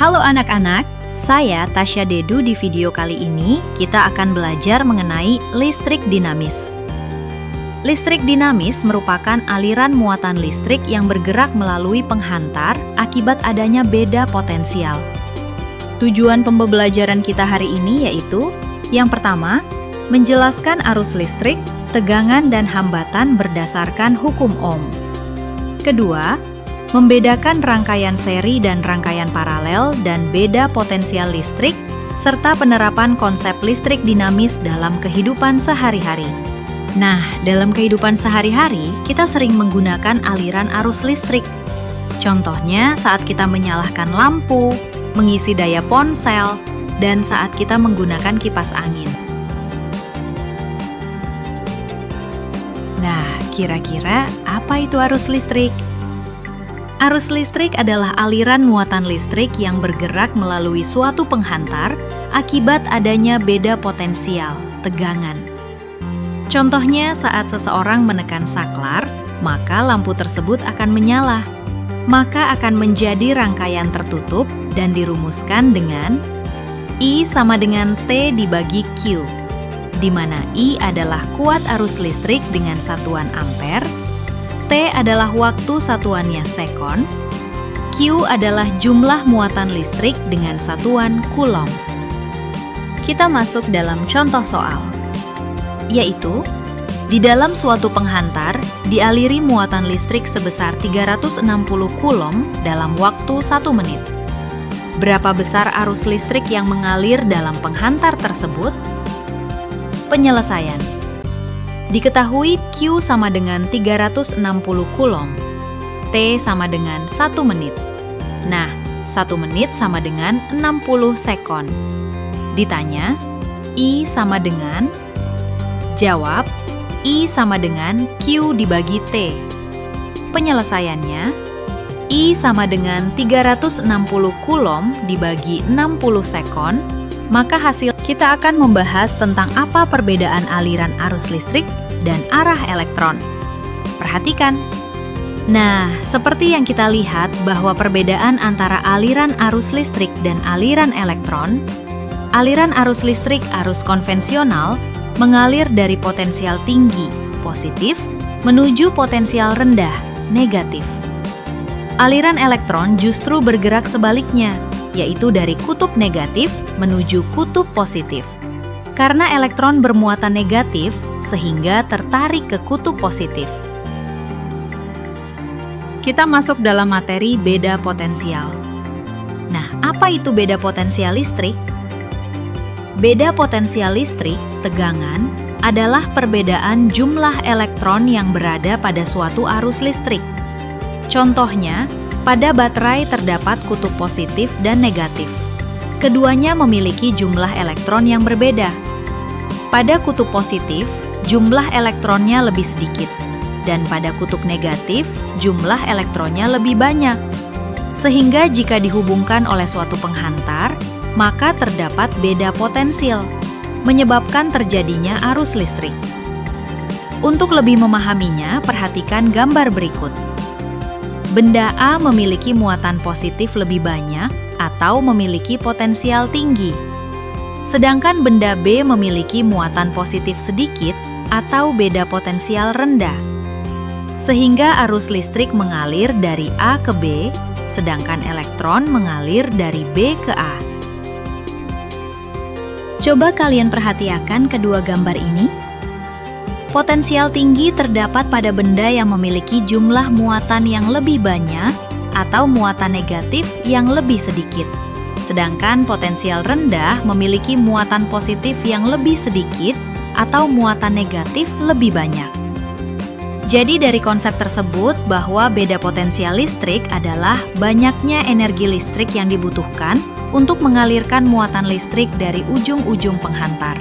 Halo anak-anak, saya Tasya Dedu. Di video kali ini kita akan belajar mengenai listrik dinamis. Listrik dinamis merupakan aliran muatan listrik yang bergerak melalui penghantar akibat adanya beda potensial. Tujuan pembelajaran kita hari ini yaitu: yang pertama, menjelaskan arus listrik, tegangan dan hambatan berdasarkan hukum Ohm. Kedua, membedakan rangkaian seri dan rangkaian paralel dan beda potensial listrik, serta penerapan konsep listrik dinamis dalam kehidupan sehari-hari. Nah, dalam kehidupan sehari-hari, kita sering menggunakan aliran arus listrik. Contohnya saat kita menyalakan lampu, mengisi daya ponsel, dan saat kita menggunakan kipas angin. Nah, kira-kira apa itu arus listrik? Arus listrik adalah aliran muatan listrik yang bergerak melalui suatu penghantar akibat adanya beda potensial, tegangan. Contohnya saat seseorang menekan saklar, maka lampu tersebut akan menyala. Maka akan menjadi rangkaian tertutup dan dirumuskan dengan I sama dengan T dibagi Q, di mana I adalah kuat arus listrik dengan satuan ampere, T adalah waktu satuannya sekon, Q adalah jumlah muatan listrik dengan satuan coulomb. Kita masuk dalam contoh soal, yaitu di dalam suatu penghantar dialiri muatan listrik sebesar 360 coulomb dalam waktu 1 menit. Berapa besar arus listrik yang mengalir dalam penghantar tersebut? Penyelesaian. Diketahui Q sama dengan 360 coulomb, T sama dengan 1 menit. Nah, 1 menit sama dengan 60 sekon. Ditanya, I sama dengan? Jawab, I sama dengan Q dibagi T. Penyelesaiannya, I sama dengan 360 coulomb dibagi 60 sekon, maka hasil kita akan membahas tentang apa perbedaan aliran arus listrik dan arah elektron. Perhatikan. Nah, seperti yang kita lihat bahwa perbedaan antara aliran arus listrik dan aliran elektron, aliran arus listrik arus konvensional mengalir dari potensial tinggi, positif, menuju potensial rendah, negatif. Aliran elektron justru bergerak sebaliknya, yaitu dari kutub negatif menuju kutub positif. Karena elektron bermuatan negatif, sehingga tertarik ke kutub positif. Kita masuk dalam materi beda potensial. Nah, apa itu beda potensial listrik? Beda potensial listrik, tegangan, adalah perbedaan jumlah elektron yang berada pada suatu arus listrik. Contohnya, pada baterai terdapat kutub positif dan negatif. Keduanya memiliki jumlah elektron yang berbeda. Pada kutub positif, jumlah elektronnya lebih sedikit, dan pada kutub negatif, jumlah elektronnya lebih banyak. Sehingga jika dihubungkan oleh suatu penghantar, maka terdapat beda potensial, menyebabkan terjadinya arus listrik. Untuk lebih memahaminya, perhatikan gambar berikut. Benda A memiliki muatan positif lebih banyak atau memiliki potensial tinggi. Sedangkan benda B memiliki muatan positif sedikit atau beda potensial rendah. Sehingga arus listrik mengalir dari A ke B, sedangkan elektron mengalir dari B ke A. Coba kalian perhatikan kedua gambar ini. Potensial tinggi terdapat pada benda yang memiliki jumlah muatan yang lebih banyak atau muatan negatif yang lebih sedikit. Sedangkan potensial rendah memiliki muatan positif yang lebih sedikit atau muatan negatif lebih banyak. Jadi dari konsep tersebut bahwa beda potensial listrik adalah banyaknya energi listrik yang dibutuhkan untuk mengalirkan muatan listrik dari ujung-ujung penghantar.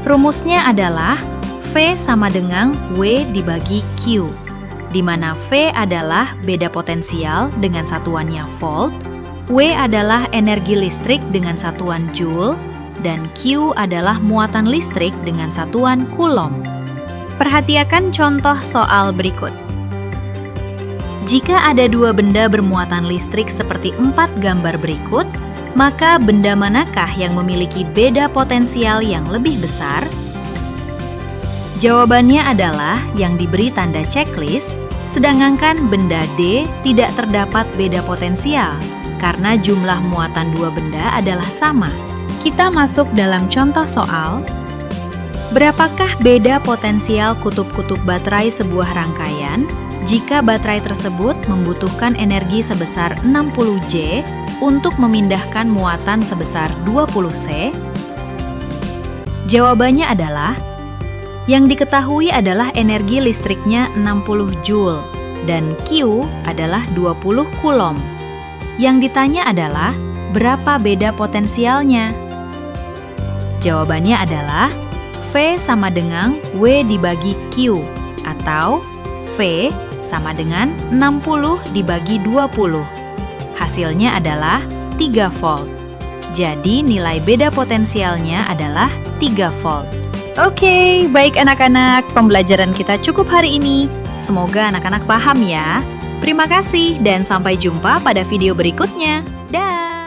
Rumusnya adalah V sama dengan W dibagi Q, di mana V adalah beda potensial dengan satuannya volt, W adalah energi listrik dengan satuan joule, dan Q adalah muatan listrik dengan satuan coulomb. Perhatikan contoh soal berikut. Jika ada dua benda bermuatan listrik seperti 4 gambar berikut, maka benda manakah yang memiliki beda potensial yang lebih besar? Jawabannya adalah yang diberi tanda checklist, sedangkan benda D tidak terdapat beda potensial karena jumlah muatan dua benda adalah sama. Kita masuk dalam contoh soal. Berapakah beda potensial kutub-kutub baterai sebuah rangkaian jika baterai tersebut membutuhkan energi sebesar 60 J untuk memindahkan muatan sebesar 20 C? Jawabannya adalah, yang diketahui adalah energi listriknya 60 Joule dan Q adalah 20 Coulomb. Yang ditanya adalah, berapa beda potensialnya? Jawabannya adalah, V sama dengan W dibagi Q, atau V sama dengan 60 dibagi 20. Hasilnya adalah 3 volt. Jadi nilai beda potensialnya adalah 3 volt. Oke, baik anak-anak, pembelajaran kita cukup hari ini. Semoga anak-anak paham ya. Terima kasih dan sampai jumpa pada video berikutnya. Dah.